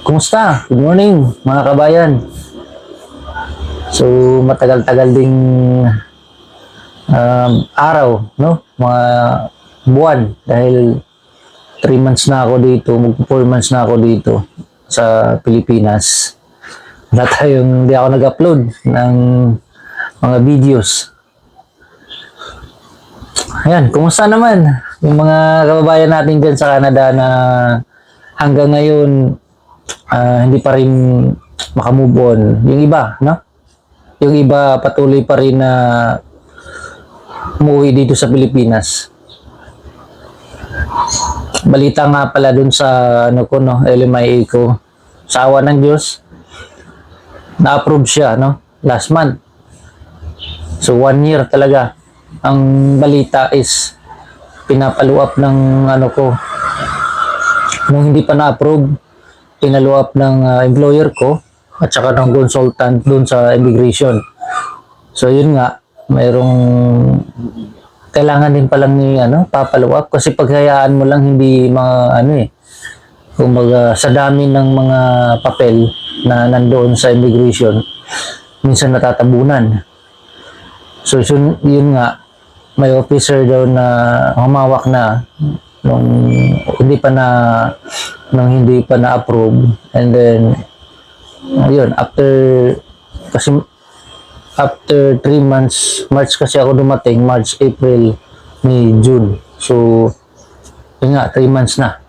Kumusta? Good morning, mga kabayan. So, matagal-tagal ding araw, no? Mga buwan dahil 3 months na ako dito, 4 months na ako dito sa Pilipinas. Wala tayong, hindi ako nag-upload ng mga videos. Ayan, kumusta naman yung mga kababayan natin dyan sa Canada na hanggang ngayon hindi pa rin makamove on. Yung iba, no? Yung iba patuloy pa rin na umuwi dito sa Pilipinas. Balita nga pala dun sa ano ko, no, LMIA ko. Sa awa ng Diyos, na-approve siya, no? Last month. So 1 year talaga. Ang balita is pinapaluap ng ano ko. Nung hindi pa na-approve, pinaluap ng employer ko at saka ng consultant dun sa immigration. So yun nga, mayroong kailangan din palang ni papaluap kasi paghayaan mo lang hindi kumbaga sa dami ng mga papel na nandoon sa immigration, minsan natatabunan. So yun nga, may officer daw na humawak na nung hindi pa na-approve, and then ayun, after 3 months, March kasi ako dumating, March, April, May, June. So yun nga, 3 months na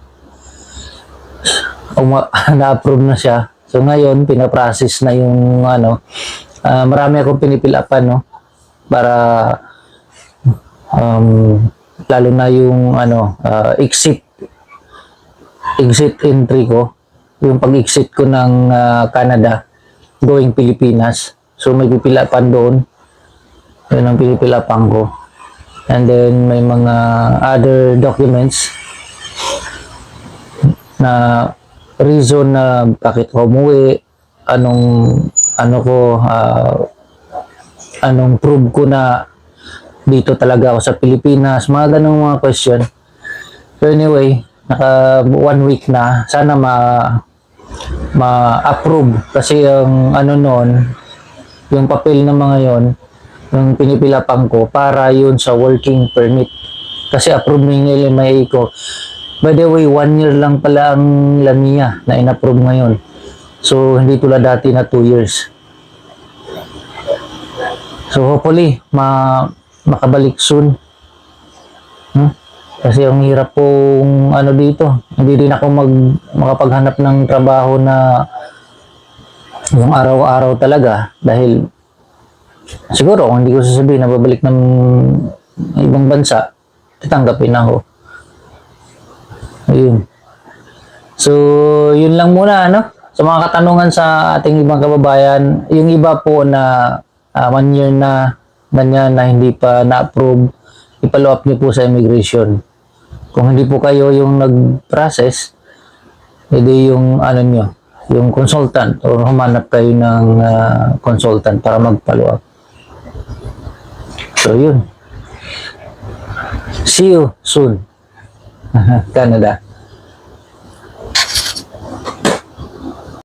na-approve na siya. So ngayon pinaprocess na yung marami akong pinipilapan, no, para lalo na yung exit entry ko, yung pag-exit ko ng Canada going Pilipinas. So may pipilapan doon, yun ang pinipilapan ko, and then may mga other documents na reason na bakit ko umuwi, anong prove ko na dito talaga ako sa Pilipinas, mga ganung mga question. So anyway, naka 1 week na, sana ma-approve kasi yung yung papel ng mga yon, yung pinipilapan ko para yun sa working permit, kasi approve na yung LMIA ko. By the way, 1 year lang pala ang LMIA na in-approve ngayon, so hindi tulad dati na 2 years. So hopefully makabalik soon, kasi ang hirap pong dito, hindi din ako makapaghanap ng trabaho na yung araw-araw talaga, dahil siguro kung hindi ko sasabihin na babalik ng ibang bansa, tatanggapin ako. Ayun. So yun lang muna, sa mga katanungan sa ating ibang kababayan. Yung iba po na 1 year na ganyan na hindi pa na-approve, i-follow up niyo po sa immigration. Kung hindi po kayo yung nag-process, edi yung yung consultant, o humanap kayo ng consultant para mag-follow up. So yun. See you soon. Canada.